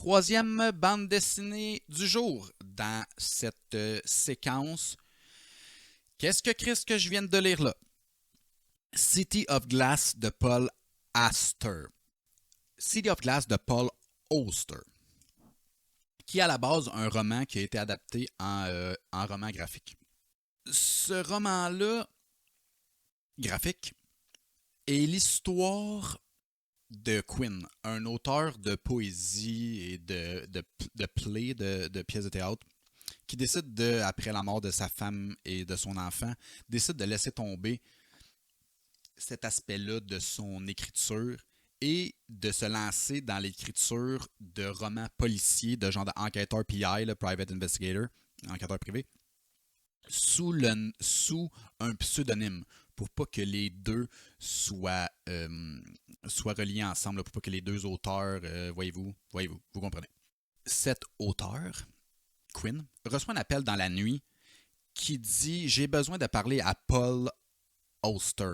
troisième bande dessinée du jour dans cette séquence. Qu'est-ce que je viens de lire là? City of Glass de Paul Auster. City of Glass de Paul Auster, qui est à la base un roman qui a été adapté en roman graphique. Ce roman-là, graphique, est l'histoire de Quinn, un auteur de poésie et de plays, de pièces de théâtre, qui décide après la mort de sa femme et de son enfant, décide de laisser tomber cet aspect-là de son écriture et de se lancer dans l'écriture de romans policiers, de genre d'enquêteur PI, le Private Investigator, enquêteur privé, sous un pseudonyme, pour pas que les deux soient reliés ensemble, pour pas que les deux auteurs, voyez-vous, vous comprenez. Cet auteur, Quinn, reçoit un appel dans la nuit qui dit « J'ai besoin de parler à Paul Auster ».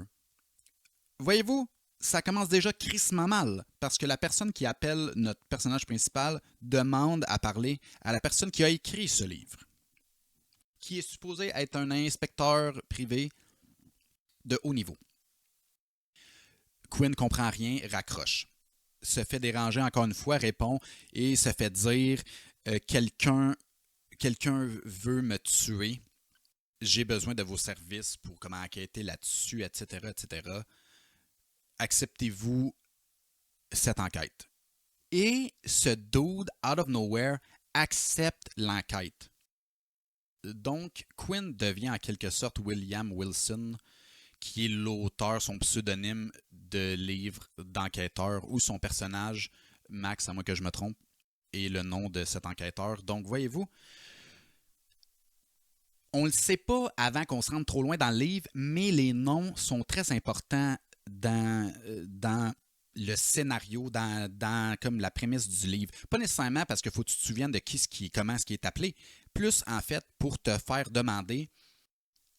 Voyez-vous, ça commence déjà crissement mal, parce que la personne qui appelle notre personnage principal demande à parler à la personne qui a écrit ce livre, qui est supposé être un inspecteur privé de haut niveau. Quinn comprend rien, raccroche. Se fait déranger encore une fois, répond et se fait dire quelqu'un veut me tuer. J'ai besoin de vos services pour comment enquêter là-dessus, etc., etc. Acceptez-vous cette enquête? Et ce dude, out of nowhere, accepte l'enquête. Donc, Quinn devient en quelque sorte William Wilson, qui est l'auteur, son pseudonyme de livre d'enquêteur, ou son personnage, Max, à moins que je me trompe, est le nom de cet enquêteur. Donc, voyez-vous, on ne le sait pas avant qu'on se rende trop loin dans le livre, mais les noms sont très importants dans le scénario, dans comme la prémisse du livre. Pas nécessairement parce qu'il faut que tu te souviennes de comment ce qui est appelé, plus en fait pour te faire demander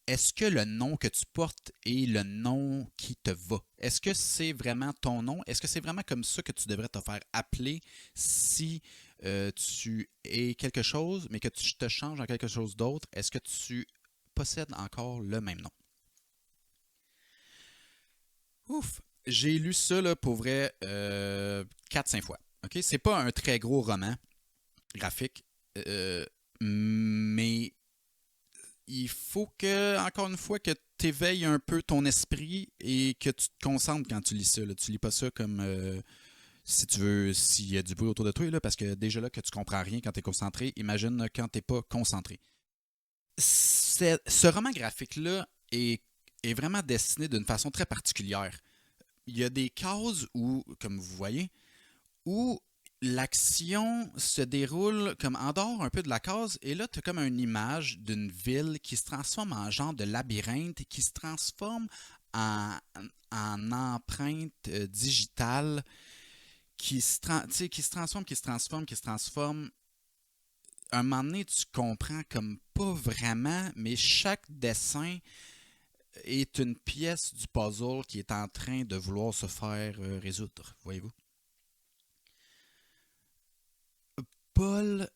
est-ce que le nom que tu portes est le nom qui te va? Est-ce que c'est vraiment ton nom? Est-ce que c'est vraiment comme ça que tu devrais te faire appeler si tu es quelque chose, mais que tu te changes en quelque chose d'autre? Est-ce que tu possèdes encore le même nom? Ouf! J'ai lu ça là, pour vrai 4-5 fois. Okay? C'est pas un très gros roman graphique, mais il faut que, encore une fois, que tu éveilles un peu ton esprit et que tu te concentres quand tu lis ça. Là. Tu lis pas ça comme si tu veux, s'il y a du bruit autour de toi, là, parce que déjà là que tu comprends rien quand tu es concentré, imagine quand tu n'es pas concentré. Ce roman graphique-là est vraiment dessiné d'une façon très particulière. Il y a des cases où, comme vous voyez, où l'action se déroule comme en dehors un peu de la case, et là, tu as comme une image d'une ville qui se transforme en genre de labyrinthe, qui se transforme en empreinte digitale, qui se transforme. Un moment donné, tu comprends comme pas vraiment, mais chaque dessin est une pièce du puzzle qui est en train de vouloir se faire résoudre, voyez-vous? Paul,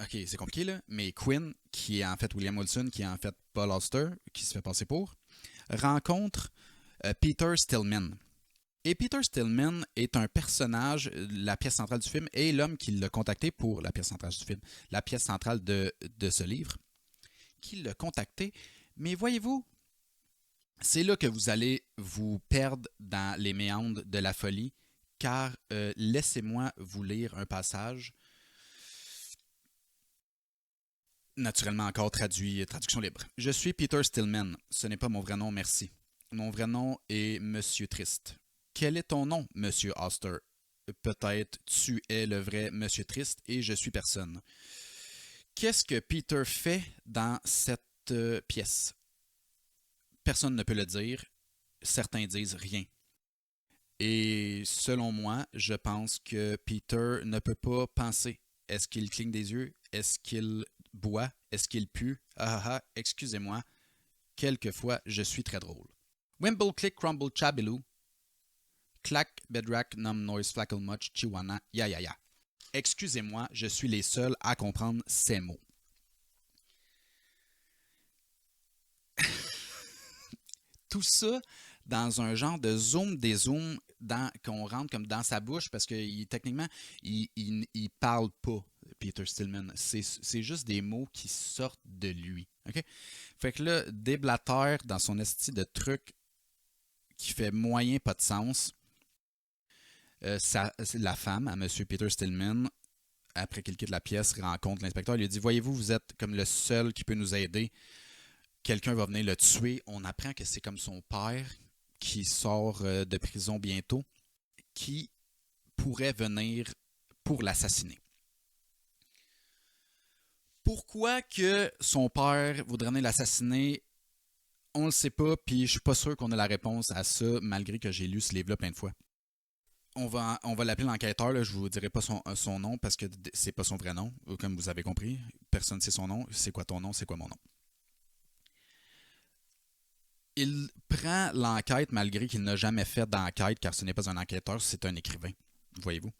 ok, c'est compliqué là, mais Quinn, qui est en fait William Wilson, qui est en fait Paul Auster, qui se fait passer pour, rencontre Peter Stillman. Et Peter Stillman est un personnage, la pièce centrale du film, et l'homme qui l'a contacté pour la pièce centrale du film, la pièce centrale de ce livre, qui l'a contacté. Mais voyez-vous, c'est là que vous allez vous perdre dans les méandres de la folie, car laissez-moi vous lire un passage, naturellement encore traduction libre. Je suis Peter Stillman. Ce n'est pas mon vrai nom, merci. Mon vrai nom est Monsieur Triste. Quel est ton nom, Monsieur Auster? Peut-être tu es le vrai Monsieur Triste et je suis personne. Qu'est-ce que Peter fait dans cette pièce? Personne ne peut le dire. Certains disent rien. Et selon moi, je pense que Peter ne peut pas penser. Est-ce qu'il cligne des yeux? Est-ce qu'il boit? Est-ce qu'il pue? Excusez-moi. Quelquefois, je suis très drôle. Wimble, click, crumble, chabilou. Clack, bedrak, num, noise, flackle, much, chiwana, ya ya ya. Excusez-moi, je suis les seuls à comprendre ces mots. Tout ça dans un genre de zoom-dézoom qu'on rentre comme dans sa bouche parce que techniquement, il parle pas, Peter Stillman. C'est juste des mots qui sortent de lui. Okay? Fait que là, déblatère dans son esti de truc qui fait moyen pas de sens. La femme, à M. Peter Stillman, après qu'il quitte la pièce, rencontre l'inspecteur. Il lui dit, voyez-vous, vous êtes comme le seul qui peut nous aider. Quelqu'un va venir le tuer. On apprend que c'est comme son père qui sort de prison bientôt, qui pourrait venir pour l'assassiner. Pourquoi que son père voudrait venir l'assassiner, on le sait pas, puis je suis pas sûr qu'on a la réponse à ça, malgré que j'ai lu ce livre-là plein de fois. On va l'appeler l'enquêteur, là, je vous dirai pas son nom parce que c'est pas son vrai nom, comme vous avez compris. Personne ne sait son nom. C'est quoi ton nom, c'est quoi mon nom. Il prend l'enquête malgré qu'il n'a jamais fait d'enquête car ce n'est pas un enquêteur, c'est un écrivain. Voyez-vous.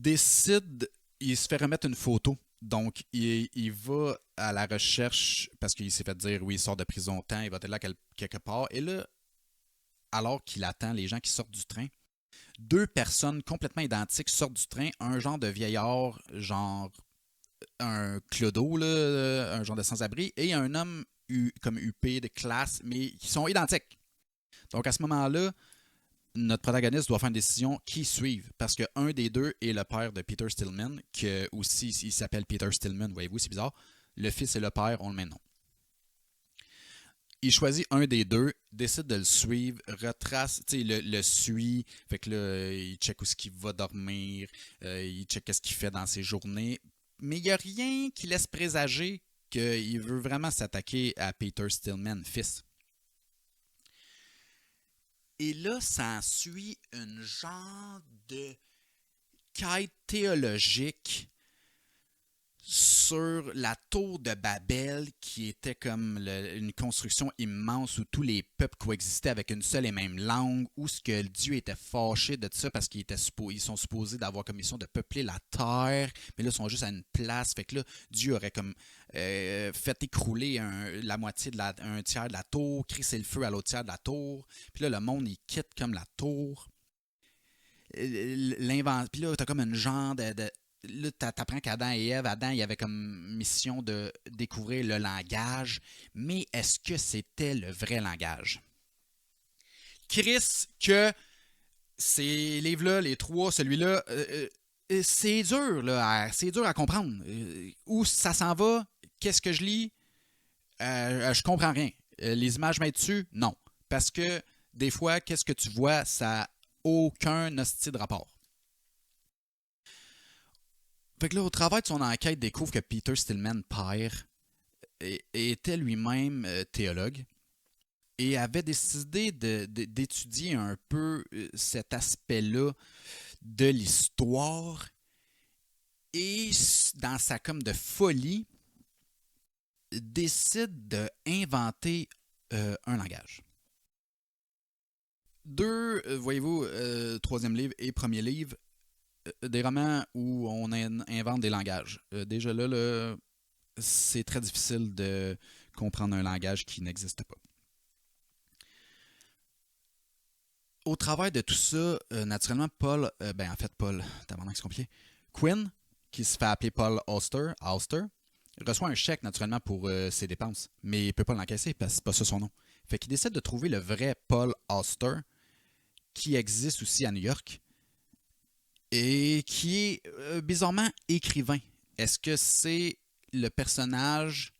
Il se fait remettre une photo. Donc, il va à la recherche parce qu'il s'est fait dire, oui, il sort de prison tant, il va être là quelque part. Et là, alors qu'il attend les gens qui sortent du train, 2 personnes complètement identiques sortent du train, un genre de vieillard, genre un clodo, là, un genre de sans-abri, et un homme comme huppé de classe, mais qui sont identiques. Donc à ce moment-là, notre protagoniste doit faire une décision qui suivre, parce qu'un des deux est le père de Peter Stillman, que aussi il s'appelle Peter Stillman, voyez-vous, c'est bizarre. Le fils et le père ont le même nom. Il choisit un des deux, décide de le suivre, retrace, le suit, fait que là, il check où est-ce qu'il va dormir, il check qu'est-ce qu'il fait dans ses journées, mais il n'y a rien qui laisse présager qu'il veut vraiment s'attaquer à Peter Stillman, fils. Et là, s'ensuit une genre de quête théologique sur la tour de Babel, qui était comme une construction immense où tous les peuples coexistaient avec une seule et même langue, où ce que Dieu était fâché de ça parce qu'ils sont supposés d'avoir comme mission de peupler la terre, mais là ils sont juste à une place, fait que là Dieu aurait comme fait écrouler la moitié un tiers de la tour, crisser le feu à l'autre tiers de la tour, puis là le monde il quitte comme la tour. Puis là t'as comme une genre de là, t'apprends qu'Adam et Ève, Adam, il avait comme mission de découvrir le langage, mais est-ce que c'était le vrai langage? Chris, que ces livres-là, les 3, celui-là, c'est dur, là, c'est dur à comprendre. Où ça s'en va? Qu'est-ce que je lis? Je comprends rien. Les images m'aident dessus? Non. Parce que des fois, qu'est-ce que tu vois? Ça n'a aucun hostie de rapport. Fait que là, au travers de son enquête, il découvre que Peter Stillman, père, était lui-même théologue et avait décidé d'étudier un peu cet aspect-là de l'histoire et, dans sa comme de folie, décide d'inventer un langage. 2, voyez-vous, 3e livre et 1er livre, des romans où on invente des langages. Déjà là, c'est très difficile de comprendre un langage qui n'existe pas. Au travers de tout ça, naturellement, Paul, c'est compliqué. Quinn, qui se fait appeler Paul Auster, reçoit un chèque naturellement pour ses dépenses, mais il ne peut pas l'encaisser parce que c'est pas ça son nom. Fait qu'il décide de trouver le vrai Paul Auster, qui existe aussi à New York, et qui est bizarrement écrivain. Est-ce que c'est le personnage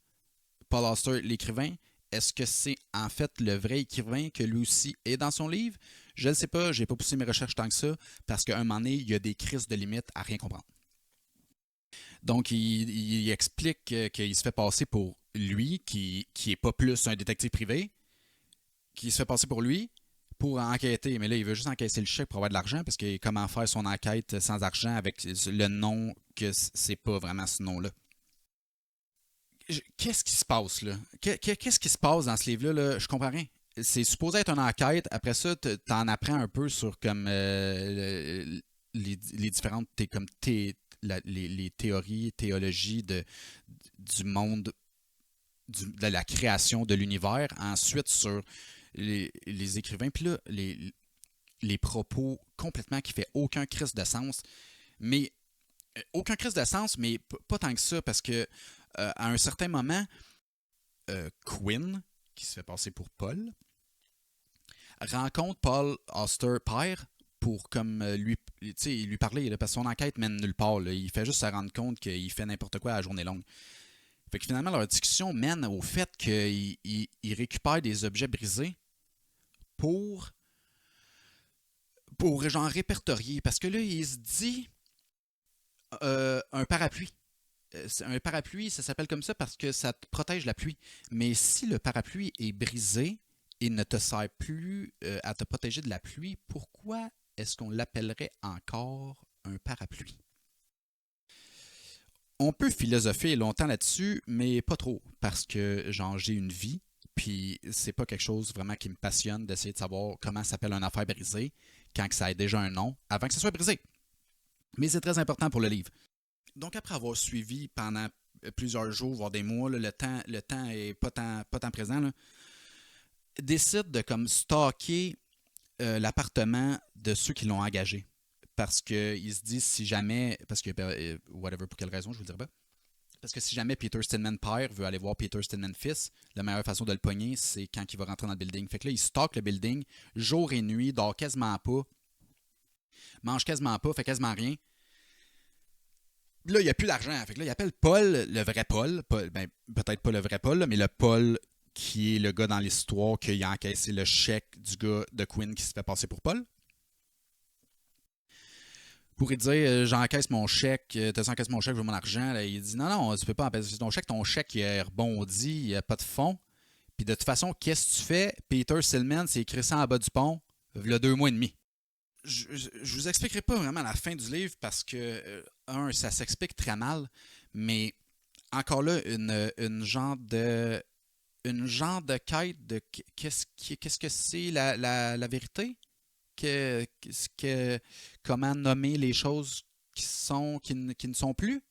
Paul Auster, l'écrivain? Est-ce que c'est en fait le vrai écrivain que lui aussi est dans son livre? Je ne sais pas, j'ai pas poussé mes recherches tant que ça, parce qu'à un moment donné, il y a des crises de limite à rien comprendre. Donc, il explique qu'il se fait passer pour lui, qui est pas plus un détective privé, qui se fait passer pour lui, pour enquêter, mais là, il veut juste encaisser le chèque pour avoir de l'argent parce que comment faire son enquête sans argent avec le nom que c'est pas vraiment ce nom-là. Qu'est-ce qui se passe là? Qu'est-ce qui se passe dans ce livre-là? Là? Je comprends rien. C'est supposé être une enquête. Après ça, t'en apprends un peu sur comme les différentes les théories, théologies du monde, de la création de l'univers. Ensuite, sur les écrivains. Puis là, les propos complètement qui fait aucun crise de sens. Mais aucun crise de sens, mais pas tant que ça, parce que à un certain moment, Quinn, qui se fait passer pour Paul, rencontre Paul Auster père pour comme lui parler, là, parce que son enquête mène nulle part. Là. Il fait juste se rendre compte qu'il fait n'importe quoi à la journée longue. Fait que finalement, leur discussion mène au fait qu'il récupère des objets brisés pour genre répertorier. Parce que là, il se dit un parapluie. Un parapluie, ça s'appelle comme ça parce que ça te protège la pluie. Mais si le parapluie est brisé et ne te sert plus à te protéger de la pluie, pourquoi est-ce qu'on l'appellerait encore un parapluie? On peut philosopher longtemps là-dessus, mais pas trop, parce que genre j'ai une vie, puis c'est pas quelque chose vraiment qui me passionne d'essayer de savoir comment s'appelle une affaire brisée quand que ça a déjà un nom, avant que ça soit brisé. Mais c'est très important pour le livre. Donc après avoir suivi pendant plusieurs jours, voire des mois, là, le temps est pas tant présent, là, décide de comme stalker l'appartement de ceux qui l'ont engagé. Parce qu'il se dit si jamais, parce que whatever pour quelle raison, je vous le dirai pas. Parce que si jamais Peter Stillman père veut aller voir Peter Stillman fils, la meilleure façon de le pogner, c'est quand il va rentrer dans le building. Fait que là, il stocke le building jour et nuit, dort quasiment pas, mange quasiment pas, fait quasiment rien. Là, il n'y a plus d'argent. Fait que là, il appelle Paul, le vrai Paul. Ben, peut-être pas le vrai Paul, mais le Paul qui est le gars dans l'histoire qui a encaissé le chèque du gars de Quinn qui se fait passer pour Paul. Pour lui dire j'encaisse mon chèque, encaissé mon chèque, je veux mon argent. Là, il dit non, tu peux pas encaisser ton chèque il est rebondi, il n'y a pas de fond. Puis de toute façon, qu'est-ce que tu fais? Peter Stillman s'est écrit ça en bas du pont, il y a 2 mois et demi. Je vous expliquerai pas vraiment la fin du livre parce que, ça s'explique très mal, mais encore là, une genre de quête de qu'est-ce que c'est la vérité? Comment nommer les choses qui ne sont plus?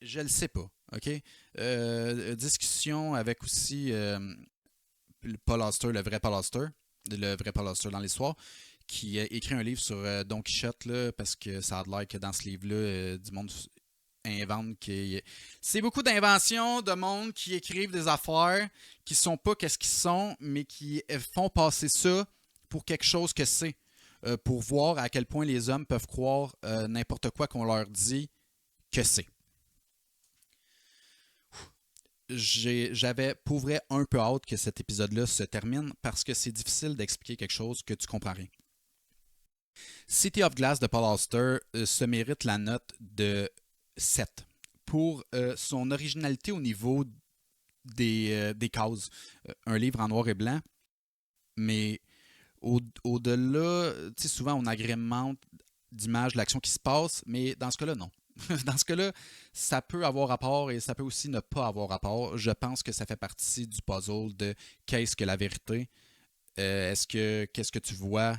Je le sais pas. OK? Discussion avec aussi Paul Auster, le vrai Paul Auster dans l'histoire, qui a écrit un livre sur Don Quichotte, là, parce que ça a l'air que dans ce livre-là, du monde invente que c'est beaucoup d'inventions de monde qui écrivent des affaires qui sont pas qu'est-ce qu'ils sont, mais qui font passer ça pour quelque chose que c'est, pour voir à quel point les hommes peuvent croire n'importe quoi qu'on leur dit que c'est. J'avais pour vrai un peu hâte que cet épisode-là se termine parce que c'est difficile d'expliquer quelque chose que tu comprends rien. City of Glass de Paul Auster se mérite la note de 7 pour son originalité au niveau des cases. Un livre en noir et blanc, mais au-delà, tu sais, souvent on agrémente d'images l'action qui se passe, mais dans ce cas-là, non. Dans ce cas-là, ça peut avoir rapport et ça peut aussi ne pas avoir rapport. Je pense que ça fait partie du puzzle de qu'est-ce que la vérité. Qu'est-ce que tu vois,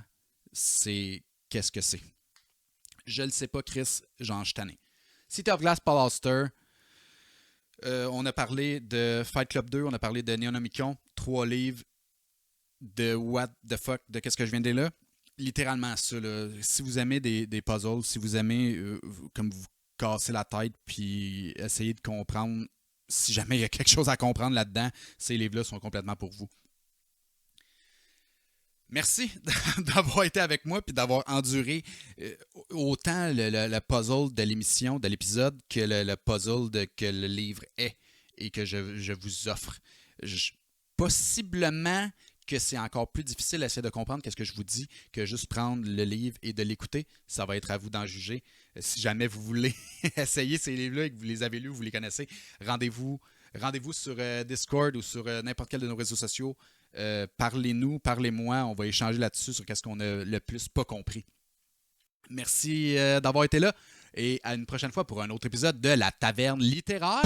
c'est qu'est-ce que c'est. Je le sais pas, Chris, j'en suis tanné. City of Glass, Paul Auster. On a parlé de Fight Club 2, on a parlé de Néonomicon, 3 livres de what the fuck, de qu'est-ce que je viens de dire là. Littéralement ça, là. Si vous aimez des puzzles, si vous aimez comme vous casser la tête puis essayer de comprendre, si jamais il y a quelque chose à comprendre là-dedans, ces livres-là sont complètement pour vous. Merci d'avoir été avec moi et d'avoir enduré autant le puzzle de l'émission, de l'épisode, que le puzzle que le livre est et que je vous offre. Possiblement que c'est encore plus difficile d'essayer de comprendre ce que je vous dis que juste prendre le livre et de l'écouter. Ça va être à vous d'en juger. Si jamais vous voulez essayer ces livres-là et que vous les avez lus, vous les connaissez, rendez-vous sur Discord ou sur n'importe quel de nos réseaux sociaux. Parlez-nous, parlez-moi. On va échanger là-dessus sur ce qu'on a le plus pas compris. Merci d'avoir été là et à une prochaine fois pour un autre épisode de La Taverne littéraire.